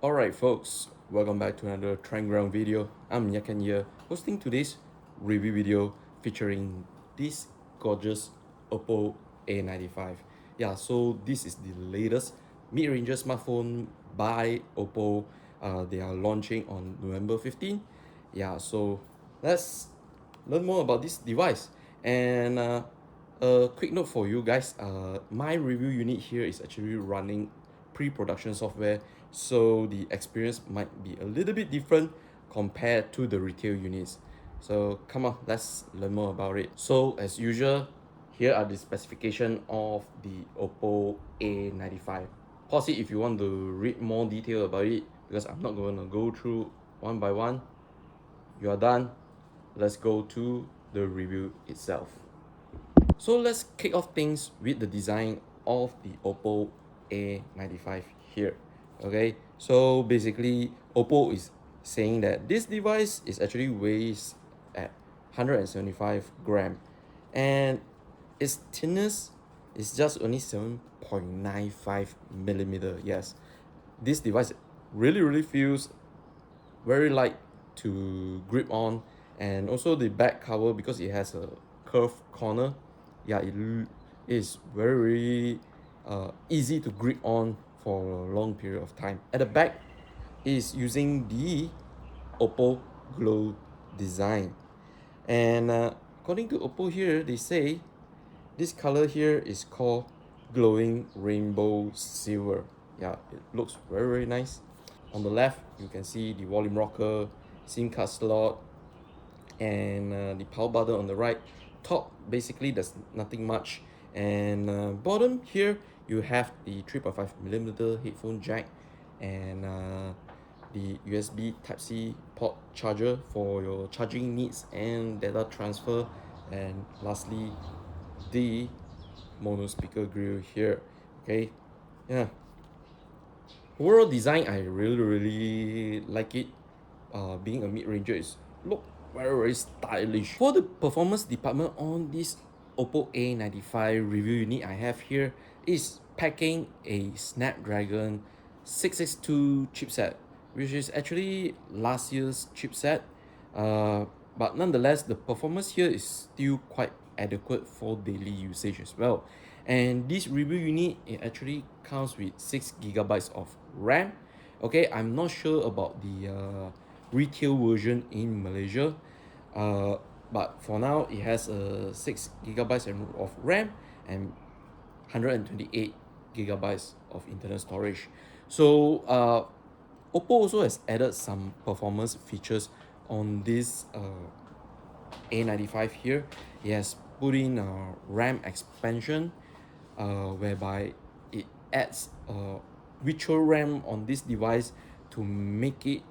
Alright folks, welcome back to another Trend Ground video. I'm Yakan here, hosting today's review video featuring this gorgeous OPPO A95. Yeah, so this is the latest mid-range smartphone by OPPO. They are launching on November 15. Yeah, so let's learn more about this device. And a quick note for you guys, my review unit here is actually running pre-production software, so the experience might be a little bit different compared to the retail units. So come on, let's learn more about it. So as usual, here are the specification of the OPPO A95. Pause it if you want to read more detail about it, because I'm not going to go through one by one. You are done, let's go to the review itself. So let's kick off things with the design of the OPPO A95 here. Okay, so basically OPPO is saying that this device is actually weighs at 175 gram, and its thickness is just only 7.95 millimeter. Yes, this device really feels very light to grip on, and also the back cover, because it has a curved corner. Yeah, it is very easy to grip on for a long period of time. At the back is using the OPPO glow design, and according to OPPO here, they say this color here is called glowing rainbow silver. Yeah, it looks very nice. On the left, you can see the volume rocker, SIM card slot, and the power button on the right. Top, basically there's nothing much, and bottom here you have the 3.5mm headphone jack, and the USB Type-C port charger for your charging needs and data transfer, and lastly the mono speaker grill here. Okay, yeah, overall design I really like it. Being a mid-ranger is look very stylish. For the performance department on this OPPO A95 review unit I have here is packing a Snapdragon 662 chipset, which is actually last year's chipset. But nonetheless, the performance here is still quite adequate for daily usage as well. And this review unit, it actually comes with 6 GB of RAM. Okay, I'm not sure about the retail version in Malaysia, but for now it has a 6 GB of RAM and 128 GB of internal storage. So OPPO also has added some performance features on this A95 here. It has put in RAM expansion, whereby it adds virtual RAM on this device to make it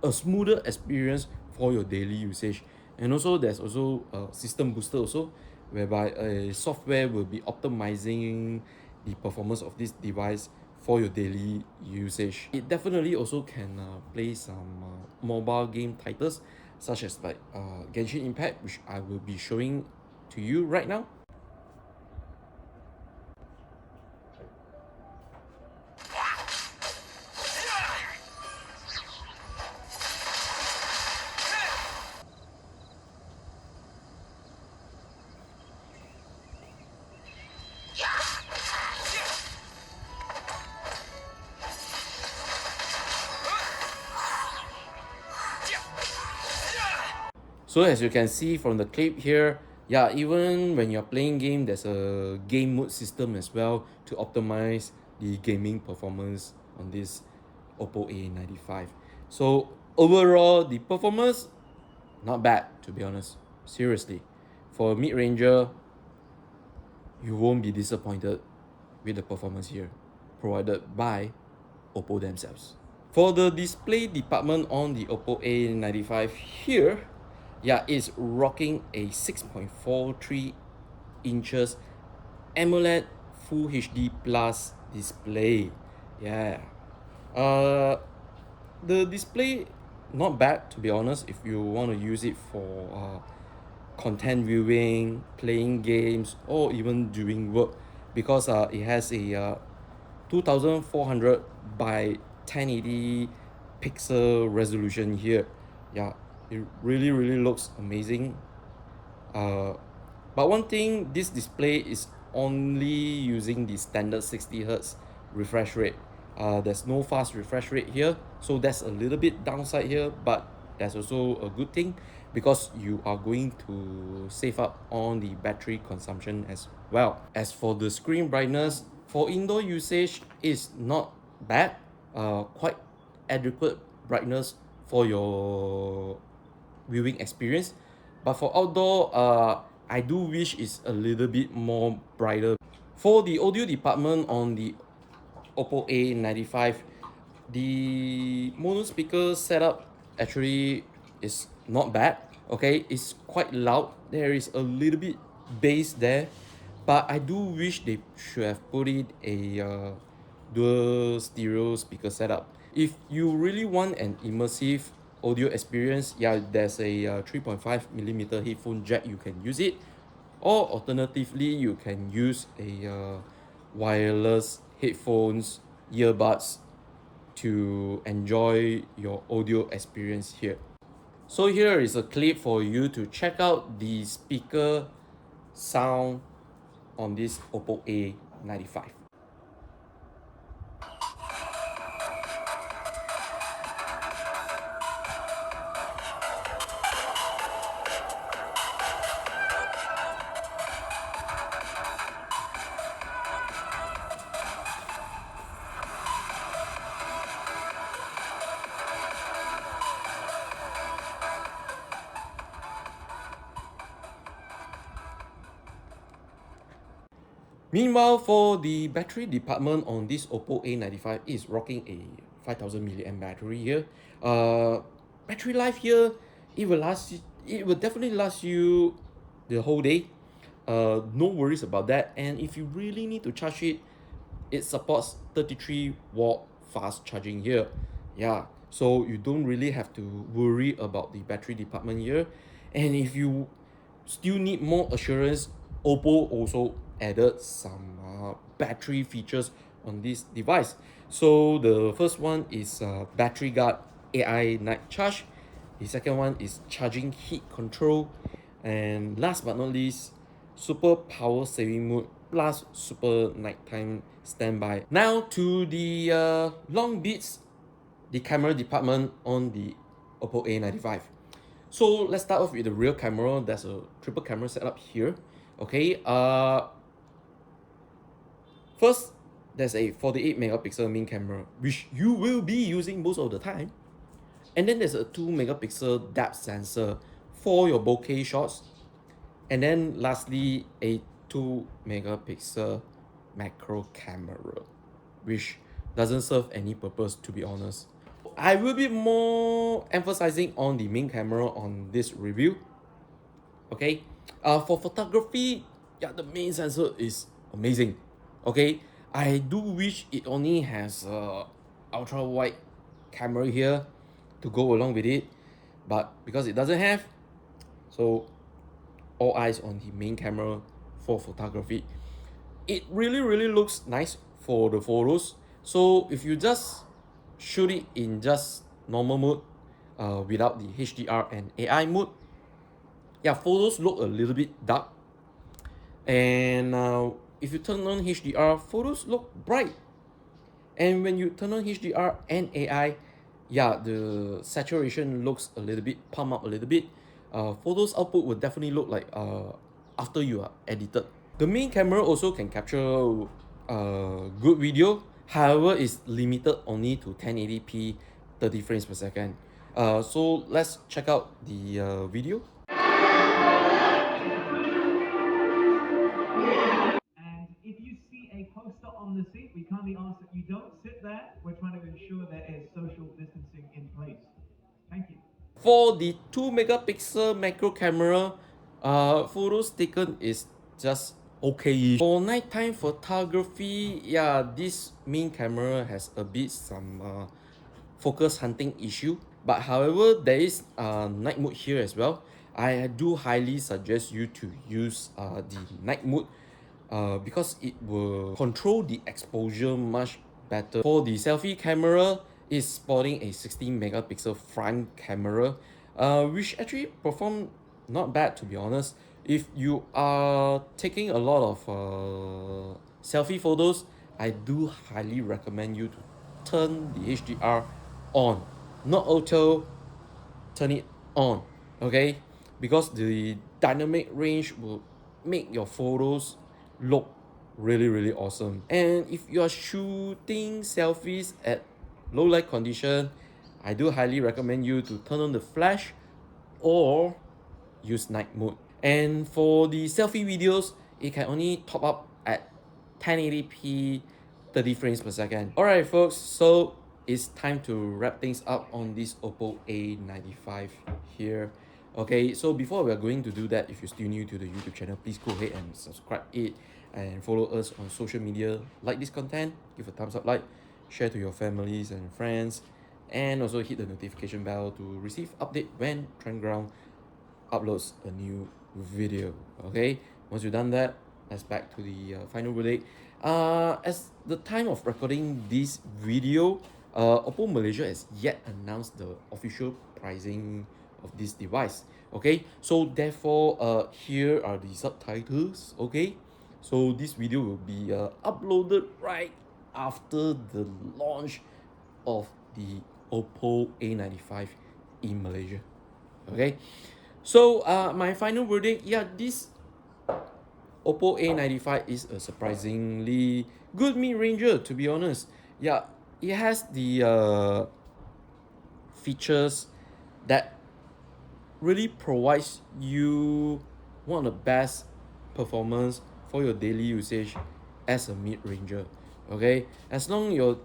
a smoother experience for your daily usage. And also there's also a system booster also, whereby a software will be optimizing the performance of this device for your daily usage. It definitely also can play some mobile game titles, such as like Genshin Impact, which I will be showing to you right now. So as you can see from the clip here, yeah, even when you're playing game, there's a game mode system as well to optimize the gaming performance on this OPPO A95. So overall, the performance, not bad to be honest. Seriously, for a mid-ranger, you won't be disappointed with the performance here, provided by OPPO themselves. For the display department on the OPPO A95 here, yeah, it's rocking a 6.43 inches AMOLED Full HD Plus display. Yeah. Uh, the display not bad to be honest if you want to use it for content viewing, playing games, or even doing work, because it has a 2400 by 1080 pixel resolution here. Yeah, it really looks amazing. But one thing, this display is only using the standard 60 Hz refresh rate. There's no fast refresh rate here, so that's a little bit downside here, but that's also a good thing because you are going to save up on the battery consumption as well. As for the screen brightness, for indoor usage is not bad, quite adequate brightness for your viewing experience. But for outdoor, I do wish it's a little bit more brighter. For the audio department on the OPPO A95, the mono speaker setup actually is not bad. Okay, it's quite loud. There is a little bit bass there, but I do wish they should have put it a dual stereo speaker setup. If you really want an immersive audio experience, yeah, there's a 3.5mm headphone jack, you can use it, or alternatively you can use a wireless headphones earbuds to enjoy your audio experience here. So here is a clip for you to check out the speaker sound on this OPPO A95. Meanwhile, for the battery department on this OPPO A95 is rocking a 5000 milliamp battery here. Battery life here, it will definitely last you the whole day. No worries about that. And if you really need to charge it, it supports 33-watt fast charging here. Yeah, so you don't really have to worry about the battery department here. And if you still need more assurance, OPPO also added some battery features on this device. So the first one is battery guard AI night charge. The second one is charging heat control, and last but not least, super power saving mode plus super nighttime standby. Now to the long bits, the camera department on the OPPO A95. So let's start off with the rear camera. There's a triple camera setup here. Okay, first there's a 48 megapixel main camera, which you will be using most of the time. And then there's a 2 megapixel depth sensor for your bokeh shots. And then lastly, a 2 megapixel macro camera, which doesn't serve any purpose, to be honest. I will be more emphasizing on the main camera on this review. Okay, for photography, yeah, the main sensor is amazing. Okay, I do wish it only has a ultra wide camera here to go along with it, but because it doesn't have, so all eyes on the main camera for photography. It really looks nice for the photos. So if you just shoot it in just normal mode, without the HDR and AI mode, yeah, photos look a little bit dark. And if you turn on HDR, photos look bright. And when you turn on HDR and AI, yeah, the saturation looks a little bit pump up a little bit. Photos output will definitely look like after you are edited. The main camera also can capture good video. However, it's limited only to 1080p 30 frames per second. So let's check out the video. And if you see a poster on the seat, we kindly ask that you don't sit there. We're trying to ensure there is social distancing in place. Thank you. For the 2 megapixel macro camera, photos taken is just okay. For nighttime photography, yeah, this main camera has a bit some focus hunting issue. But however, there is night mode here as well. I do highly suggest you to use the night mode because it will control the exposure much better. For the selfie camera, it's sporting a 16 megapixel front camera, which actually perform not bad, to be honest. If you are taking a lot of selfie photos, I do highly recommend you to turn the HDR on, not auto, turn it on, okay? Because the dynamic range will make your photos look really awesome. And if you are shooting selfies at low light condition, I do highly recommend you to turn on the flash or use night mode. And for the selfie videos, it can only top up at 1080p 30 frames per second. Alright folks, so it's time to wrap things up on this OPPO A95 here. Okay, so before we are going to do that, if you're still new to the YouTube channel, please go ahead and subscribe it and follow us on social media. Like this content, give a thumbs up like, share to your families and friends, and also hit the notification bell to receive update when Trendground uploads a new video. Okay, once you've done that, let's back to the final verdict. As the time of recording this video, OPPO Malaysia has yet announced the official pricing of this device. Okay, so therefore here are the subtitles. Okay, so this video will be uploaded right after the launch of the OPPO A95 in Malaysia. Okay, so my final verdict, yeah, this OPPO A95 is a surprisingly good mid-ranger, to be honest. Yeah, it has the features that really provides you one of the best performance for your daily usage as a mid-ranger. Okay, as long you're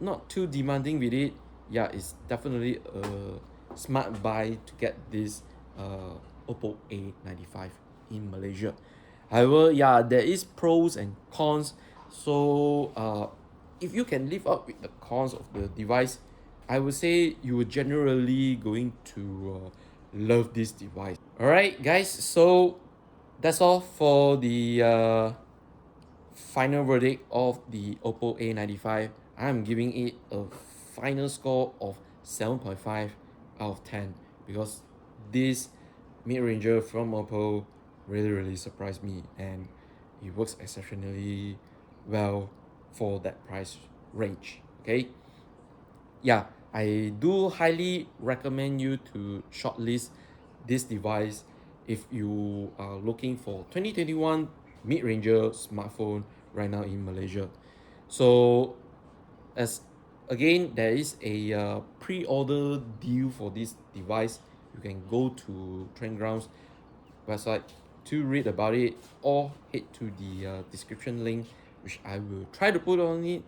not too demanding with it, yeah, it's definitely a smart buy to get this OPPO A95 in Malaysia. However, yeah, there is pros and cons. So if you can live up with the cons of the device, I would say you are generally going to love this device. Alright guys, so that's all for the final verdict of the OPPO A95. I'm giving it a final score of 7.5 out of 10 because this mid-ranger from OPPO really surprised me, and it works exceptionally well for that price range. Okay, yeah, I do highly recommend you to shortlist this device if you are looking for 2021 mid-ranger smartphone right now in Malaysia. So as again, there is a pre-order deal for this device. You can go to Trendground's website to read about it, or head to the description link, which I will try to put on it.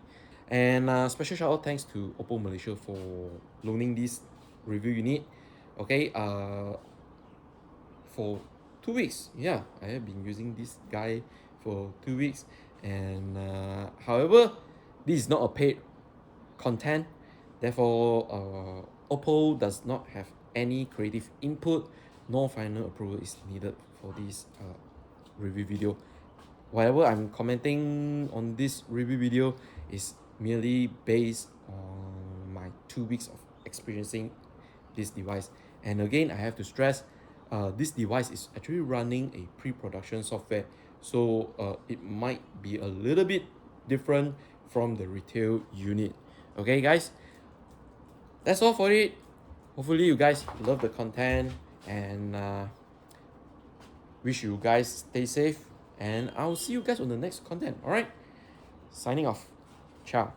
And special shout out thanks to OPPO Malaysia for loaning this review unit. Okay, for 2 weeks. Yeah, I have been using this guy for 2 weeks, and however, this is not a paid content. Therefore, OPPO does not have any creative input, nor final approval is needed for this review video. Whatever I'm commenting on this review video is merely based on my 2 weeks of experiencing this device. And again, I have to stress, this device is actually running a pre-production software, so it might be a little bit different from the retail unit. Okay guys, that's all for it. Hopefully you guys love the content, and wish you guys stay safe, and I'll see you guys on the next content. All right, signing off. Ciao.